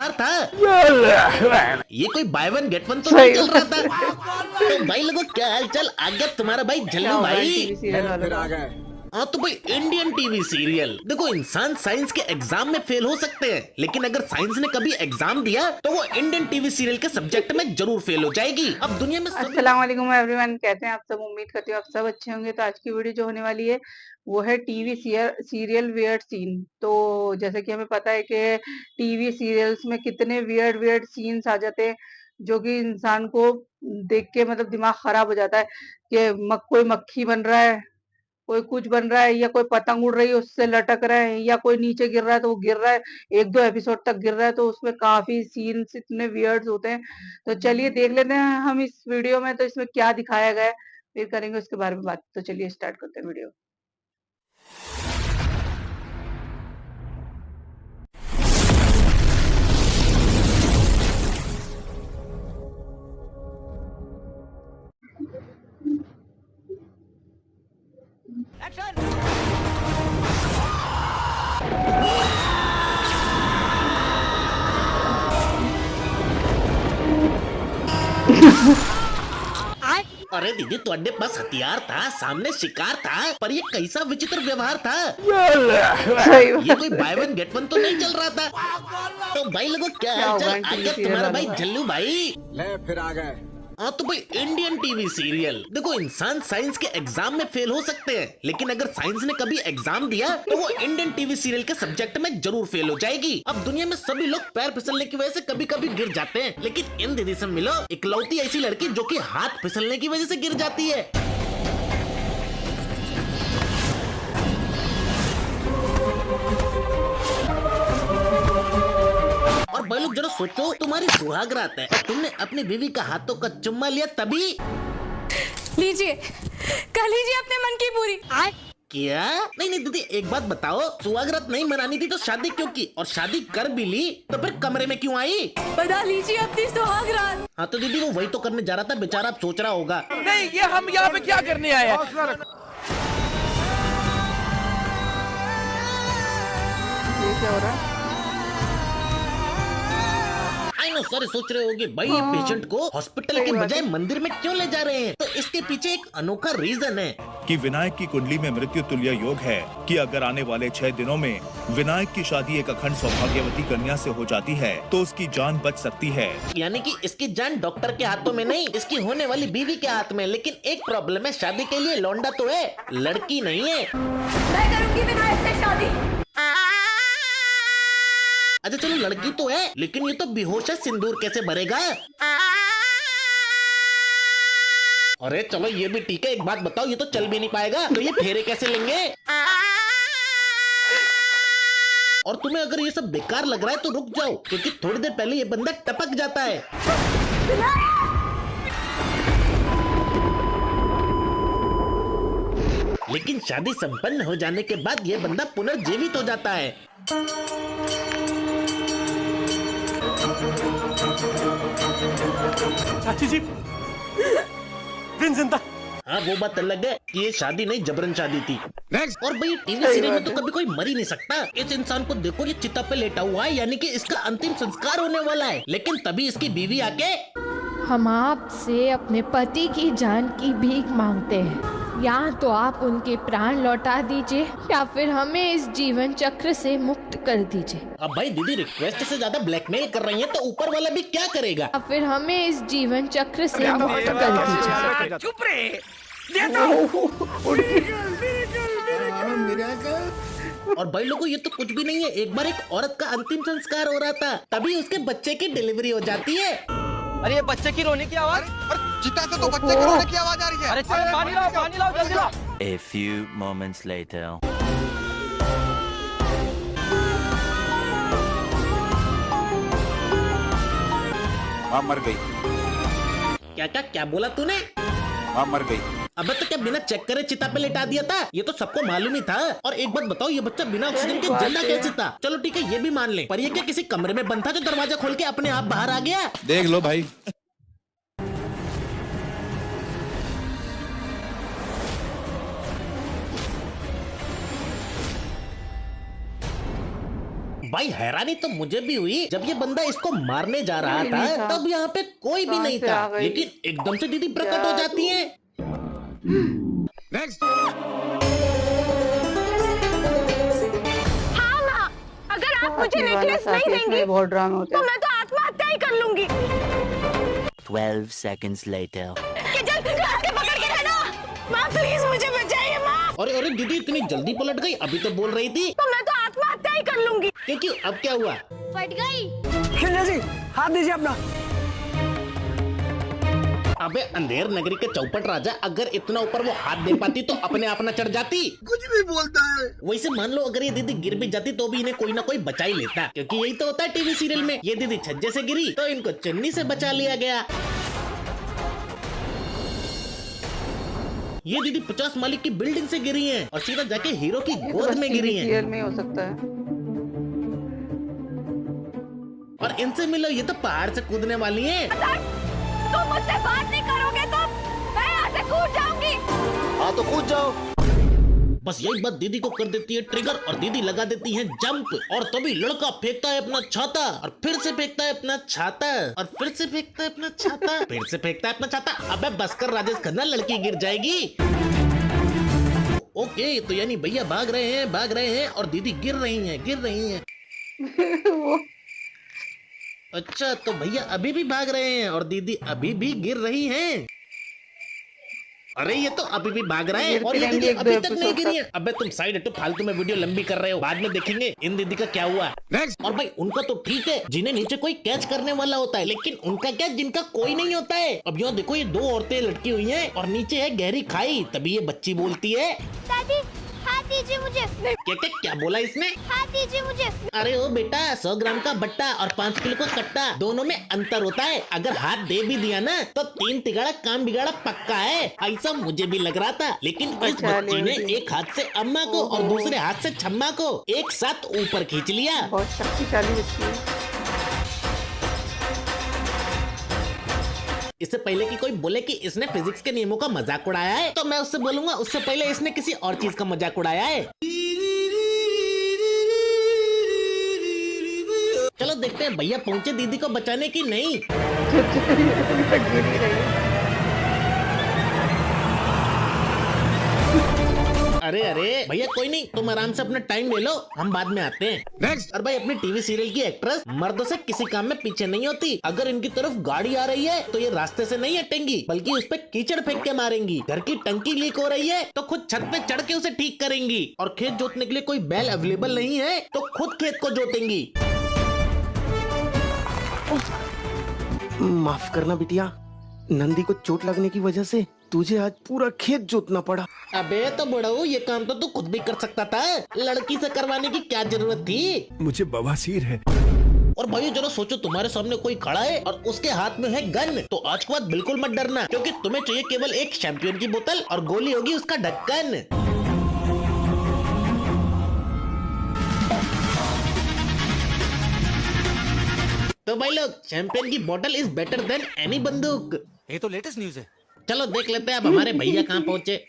था। ये कोई बाय वन गेट वन तो नहीं चल रहा था। तो भाई लोगों क्या हाल चाल, आ गया तुम्हारा भाई झल्लू भाई। टीवी सीरियल वालों का। हाँ तो भाई इंडियन टीवी सीरियल देखो, इंसान साइंस के एग्जाम में फेल हो सकते हैं, लेकिन अगर साइंस ने कभी एग्जाम दिया तो वो इंडियन टीवी सीरियल के सब्जेक्ट में जरूर फेल हो जाएगी। अब दुनिया में अस्सलाम वालेकुम एवरीवन, कैसे हैं आप सब? उम्मीद करती हूँ आप सब अच्छे होंगे। तो आज की वीडियो जो होने वाली है वो है टीवी सीरियल वियर्ड सीन। तो जैसे कि हमें पता है कि टीवी सीरियल्स में कितने वियर्ड वियर्ड सीन्स आ जाते हैं जो कि इंसान को देख के मतलब दिमाग खराब हो जाता है कि कोई मक्खी बन रहा है, कोई कुछ बन रहा है, या कोई पतंग उड़ रही है उससे लटक रहा है, या कोई नीचे गिर रहा है तो वो गिर रहा है, एक दो एपिसोड तक गिर रहा है। तो उसमें काफी सीन्स इतने वियर्ड्स होते हैं। तो चलिए देख लेते हैं हम इस वीडियो में तो इसमें क्या दिखाया गया है, फिर करेंगे उसके बारे में बात। तो चलिए स्टार्ट करते हैं वीडियो। अरे दीदी तुम्हारे पास हथियार था, सामने शिकार था, पर ये कैसा विचित्र व्यवहार था। ये कोई बाय वन गेट वन तो नहीं चल रहा था। तो भाई लोगों क्या हाल चाल, आ गया तुम्हारा भाई झल्लू भाई। ले फिर आ गए। हाँ तो भाई इंडियन टीवी सीरियल देखो, इंसान साइंस के एग्जाम में फेल हो सकते हैं, लेकिन अगर साइंस ने कभी एग्जाम दिया तो वो इंडियन टीवी सीरियल के सब्जेक्ट में जरूर फेल हो जाएगी। अब दुनिया में सभी लोग पैर फिसलने की वजह से कभी कभी गिर जाते हैं, लेकिन इन दीदी से मिलो इकलौती ऐसी लड़की जो कि हाथ फिसलने की वजह से गिर जाती है। और भाई लोग जरा सोचो, तुम्हारी सुहाग रात है और तुमने अपनी बीवी का हाथों का चुम्मा लिया, तभी लीजिए, कर लीजिए अपने मन की पूरी। क्या? नहीं नहीं दीदी एक बात बताओ, सुहागरात नहीं मनानी थी तो शादी क्यों की, और शादी कर भी ली तो फिर कमरे में क्यों आई? बता लीजिए अपनी सुहागरात। हाँ तो दीदी वो वही तो करने जा रहा था, बेचारा अब सोच रहा होगा। नहीं, ये हम यहाँ पे क्या करने आए हैं? ये क्या हो रहा है? आई नो सारे सोच रहे होंगे भाई ये पेशेंट को हॉस्पिटल के बजाय मंदिर में क्यों ले जा रहे हैं। तो इसके पीछे एक अनोखा रीजन है कि विनायक की कुंडली में मृत्यु तुल्य योग है कि अगर आने वाले 6 दिनों में विनायक की शादी एक अखंड सौभाग्यवती कन्या से हो जाती है तो उसकी जान बच सकती है। यानी कि इसकी जान डॉक्टर के हाथों में नहीं, इसकी होने वाली बीवी के हाथ में। लेकिन एक प्रॉब्लम है, शादी के लिए लौंडा तो है, लड़की नहीं है। मैं करूंगी विनायक से शादी। अच्छा चलो लड़की तो है, लेकिन ये तो बेहोश है, सिंदूर कैसे भरेगा? अरे चलो ये भी ठीक है, एक बात बताओ, ये तो चल भी नहीं पाएगा तो ये फेरे कैसे लेंगे? और तुम्हें अगर ये सब बेकार लग रहा है तो रुक जाओ, क्योंकि थोड़ी देर पहले ये बंदा टपक जाता है। लेकिन शादी संपन्न हो जाने के बाद ये बंदा पुनर्जीवित हो जाता है। चाची जी, प्रिंस जिंदा। हाँ वो बात अलग है कि ये शादी नहीं जबरन शादी थी। नेक्स्ट। और भाई टीवी सीरियल में तो कभी कोई मर ही नहीं सकता। इस इंसान को देखो, ये चिता पे लेटा हुआ है, यानी कि इसका अंतिम संस्कार होने वाला है, लेकिन तभी इसकी बीवी आके हम आपसे अपने पति की जान की भीख मांगते हैं, या तो आप उनके प्राण लौटा दीजिए या फिर हमें इस जीवन चक्र से मुक्त कर दीजिए। अब भाई दीदी रिक्वेस्ट से ज्यादा ब्लैकमेल कर रही है, तो ऊपर वाला भी क्या करेगा? या फिर हमें इस जीवन चक्र से मुक्त कर दीजिए। चुप रहे, देता हूँ। और भाई लोगों ये तो कुछ भी नहीं है, एक बार एक औरत का अंतिम संस्कार हो रहा था, तभी उसके बच्चे की डिलीवरी हो जाती है। अरे ये बच्चे की रोने की आवाज, चिता से तो बच्चे की रोने की आवाज आ रही है। अरे चलो पानी लाओ जल्दी लाओ। A few moments later. हाँ मर गई। क्या क्या क्या बोला तूने? हाँ मर गई। अबे तो क्या बिना चेक करे चिता पे लेटा दिया था? ये तो सबको मालूम ही था। और एक बात बताओ, ये बच्चा बिना ऑक्सीजन के जिंदा कैसे था? चलो ठीक है ये भी मान ले, पर ये क्या किसी कमरे में बंद था जो दरवाजा खोल के अपने आप बाहर आ गया? देख लो भाई। भाई हैरानी तो मुझे भी हुई जब ये बंदा इसको मारने जा रहा कोई नहीं था, था। तब यहाँ पे कोई भी कहाँ नहीं से था, आ गई? लेकिन एकदम से दीदी प्रकट क्या हो जाती है। नेक्स्ट। हाँ माँ, अगर आप मुझे साथी वाला नेकलेस नहीं साथी, इसमें देंगी बहुत ड्रामे होते तो हैं। मैं तो आत्महत्या ही कर लूंगी। 12 seconds later. कि जल्दी हाथ के पकड़ के रहना। माँ प्लीज मुझे बचाइए माँ। अरे अरे दीदी इतनी जल्दी पलट गई, अभी तो बोल रही थी। तो मैं तो आत्महत्या ही कर लूंगी। क्यों अब क्या हुआ? फट गई। खिलजा जी हाथ दीजिए अपना। अबे अंधेर नगरी के चौपट राजा, अगर इतना ऊपर वो हाथ दे पाती तो अपने आप न चढ़ जाती। कुछ भी बोलता है। वैसे मान लो अगर ये दीदी गिर भी जाती तो भी इन्हें कोई ना कोई बचा ही लेता, क्योंकि यही तो होता है टीवी सीरियल में। ये दीदी छज्जे से गिरी तो इनको चन्नी से बचा लिया गया। ये दीदी 50 मालिक की बिल्डिंग से गिरी हैं और सीधा जाके हीरो की गोद में गिरी हैं। सीरियल में हो सकता है। और इनसे मिलो, ये तो पहाड़ से कूदने वाली हैं। तुम मुझसे बात नहीं करोगे तो मैं यहाँ से कूद जाऊंगी। हाँ तो कूद जाओ। बस यही बात दीदी को कर देती है ट्रिगर और दीदी लगा देती है जंप। और तभी लड़का फेंकता है अपना छाता और फिर से फेंकता है अपना छाता और फिर से फेंकता है अपना छाता, फिर से फेंकता है अपना छाता। अबे बस कर राजेश खन्ना, लड़की गिर जाएगी। ओके, तो यानी भैया भाग रहे हैं और दीदी गिर रही हैं। अच्छा, तो भैया अभी भी भाग रहे हैं और दीदी अभी भी गिर रही हैं। अरे ये तो अभी भी भाग रहा है और ये दीदी अभी तक नहीं गिरी है। अबे तुम साइड हटो, फालतू में वीडियो लंबी कर रहे हो, बाद में देखेंगे इन दीदी का क्या हुआ। नेक्स्ट। और भाई उनका तो ठीक है जिन्हें नीचे कोई कैच करने वाला होता है, लेकिन उनका क्या जिनका कोई नहीं होता है। अब यहाँ देखो, ये दो औरतें लटकी हुई हैं और नीचे है गहरी खाई। तभी ये बच्ची बोलती है, दादी हाथ दीजिए मुझे। क्या बोला इसने? हाथ दीजिए मुझे। अरे ओ बेटा, 100 ग्राम का बट्टा और 5 किलो का कट्टा, दोनों में अंतर होता है। अगर हाथ दे भी दिया ना तो 3 तिगाड़ा काम बिगाड़ा पक्का है। ऐसा मुझे भी लग रहा था, लेकिन इस अच्छा, बच्ची ने ले एक हाथ से अम्मा को और दूसरे हाथ से छम्मा को एक साथ ऊपर खींच लिया। बहुत शक्तिशाली बच्ची है। इससे पहले कि कोई बोले कि इसने फिजिक्स के नियमों का मजाक उड़ाया है, तो मैं उससे बोलूंगा उससे पहले इसने किसी और चीज का मजाक उड़ाया है। चलो देखते हैं भैया पहुंचे दीदी को बचाने की नहीं। गिर ही रही है। अरे अरे भैया कोई नहीं, तुम आराम से अपना टाइम ले लो, हम बाद में आते हैं। नेक्स्ट। और भाई अपनी टीवी सीरियल की एक्ट्रेस मर्दों से किसी काम में पीछे नहीं होती। अगर इनकी तरफ गाड़ी आ रही है तो ये रास्ते से नहीं हटेंगी, बल्कि उस पे कीचड़ फेंक के मारेंगी। घर की टंकी लीक हो रही है तो खुद छत पे चढ़ के उसे ठीक करेंगी। और खेत जोतने के लिए कोई बैल अवेलेबल नहीं है तो खुद खेत को जोतेंगी। माफ करना बिटिया, नंदी को चोट लगने की वजह से तुझे आज पूरा खेत जोतना पड़ा। अबे तो बड़ो, ये काम तो तू खुद भी कर सकता था, लड़की से करवाने की क्या जरूरत थी? मुझे बवासीर है। और भाई जरा सोचो, तुम्हारे सामने कोई खड़ा है और उसके हाथ में है गन, तो आज के बाद बिल्कुल मत डरना, क्योंकि तुम्हें चाहिए केवल एक शैंपियन की बोतल और गोली होगी उसका ढक्कन। तो भाई लोग, चैंपियन की बोतल इज बेटर देन एनी बंदूक। ये तो लेटेस्ट न्यूज है। चलो देख लेते हैं अब हमारे भैया कहाँ पहुंचे।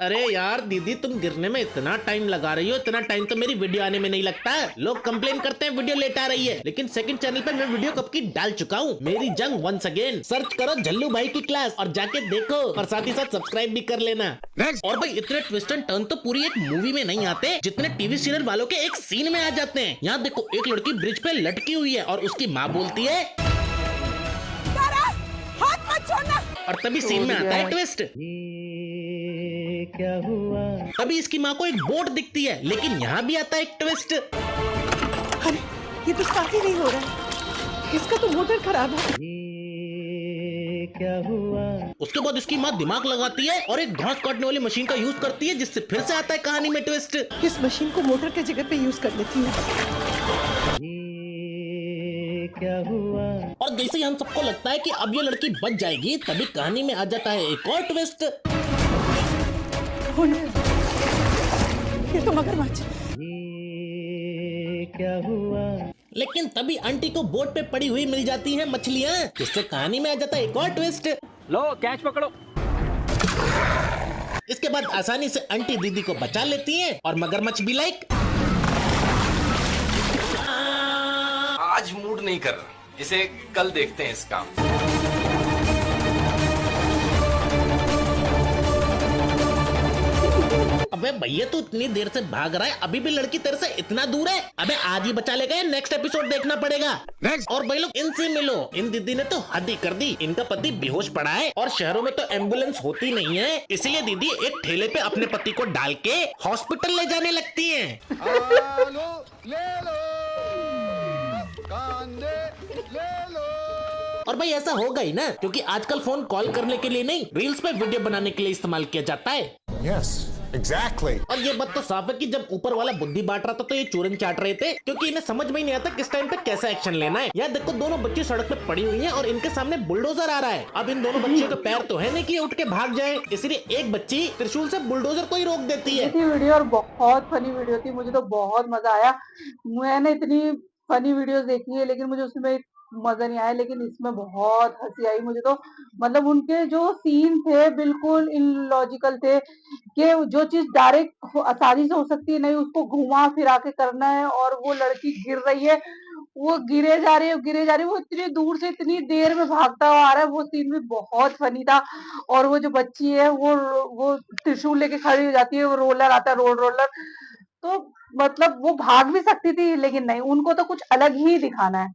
अरे यार दीदी, तुम गिरने में इतना टाइम लगा रही हो, इतना टाइम तो मेरी वीडियो आने में नहीं लगता। लोग कंप्लेन करते हैं वीडियो लेट आ रही है, लेकिन सेकंड चैनल पे मैं वीडियो कब की डाल चुका हूँ। मेरी जंग वंस अगेन, सर्च करो जल्लू भाई की क्लास और जाके देखो, और साथ ही साथ सब्सक्राइब भी कर लेना। नेक्स्ट। और भाई इतने ट्विस्ट एंड टर्न तो पूरी एक मूवी में नहीं आते जितने टीवी सीरियल वालों के एक सीन में आ जाते हैं। यहाँ देखो, एक लड़की ब्रिज पे लटकी हुई है और उसकी माँ बोलती है हाथ मत छोड़ना। और तभी सीन में आता है ट्विस्ट। क्या हुआ? तभी इसकी माँ को एक बोट दिखती है, लेकिन यहाँ भी आता है एक ट्विस्ट। अरे ये तो स्टार्ट ही नहीं हो रहा है, इसका तो मोटर खराब है। क्या हुआ? उसके बाद इसकी माँ दिमाग लगाती है और एक घास काटने वाली मशीन का यूज करती है, जिससे फिर से आता है कहानी में ट्विस्ट। इस मशीन को मोटर के जगह पे यूज कर लेती हूँ। क्या हुआ? और जैसे ही हम सबको लगता है कि अब ये लड़की बच जाएगी, तभी कहानी में आ जाता है एक और ट्विस्ट। ये तो मगरमच्छ। क्या हुआ? लेकिन तभी आंटी को बोट पे पड़ी हुई मिल जाती हैं मछलियाँ, जिससे कहानी में आ जाता है एक और ट्विस्ट। लो कैच पकड़ो। इसके बाद आसानी से आंटी दीदी को बचा लेती हैं और मगरमच्छ भी लाइक आज मूड नहीं कर रहा, इसे कल देखते हैं इसका। अबे भैया तू इतनी देर से भाग रहा है, अभी भी लड़की तेरे से इतना दूर है। अबे आज ही बचा लेगा, नेक्स्ट एपिसोड देखना पड़ेगा। नेक्स्ट। और भाई लोग इनसे मिलो, इन दीदी ने तो हद ही कर दी। इनका पति बेहोश पड़ा है और शहरों में तो एम्बुलेंस होती नहीं है, इसलिए दीदी एक ठेले पे अपने पति को डाल के हॉस्पिटल ले जाने लगती है। और भाई ऐसा होगा ही ना, क्योंकि आजकल फोन कॉल करने के लिए नहीं, रील्स पे वीडियो बनाने के लिए इस्तेमाल किया जाता है। Yes, exactly. और ये बात तो साफ है कि जब ऊपर वाला बुद्धि बांट रहा था तो ये चूरन चाट रहे थे, क्योंकि इन्हें समझ में ही नहीं आता किस टाइम पे कैसा एक्शन लेना है। यार देखो, दोनों बच्ची सड़क पे पड़ी हुई हैं और इनके सामने बुलडोजर आ रहा है। अब इन दोनों बच्चियों के पैर तो है नहीं कि ये उठ के भाग जाए, इसलिए एक बच्ची त्रिशूल से बुलडोजर को ही रोक देती है। वीडियो और बहुत फनी वीडियो थी, मुझे तो बहुत मजा आया। मैंने इतनी फनी वीडियोस देखी है लेकिन मुझे उसमें मजा नहीं आया, लेकिन इसमें बहुत हंसी आई मुझे तो। मतलब उनके जो सीन थे बिल्कुल इलॉजिकल थे कि जो चीज डायरेक्ट आसानी से हो सकती है नहीं, उसको घुमा फिरा के करना है। और वो लड़की गिर रही है, वो गिरे जा रही है, वो इतनी दूर से इतनी देर में भागता हुआ आ रहा है, वो सीन भी बहुत फनी था। और वो जो बच्ची है वो त्रिशूल लेके खड़ी हो जाती है, वो रोलर आता है, रोड रोलर, तो मतलब वो भाग भी सकती थी लेकिन नहीं, उनको तो कुछ अलग ही दिखाना है।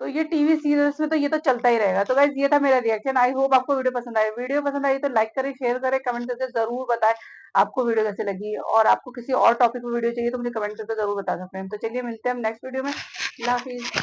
तो ये टीवी सीरियल्स में तो ये तो चलता ही रहेगा। तो गाइस ये था मेरा रिएक्शन। आई होप आपको वीडियो पसंद आए। वीडियो पसंद आई तो लाइक करें, शेयर करें, कमेंट करके जरूर बताएं आपको वीडियो कैसे लगी। और आपको किसी और टॉपिक पे वीडियो चाहिए तो मुझे कमेंट करके जरूर बता सकते हैं। तो चलिए मिलते हैं हम नेक्स्ट वीडियो में। अल्लाह हाफिज।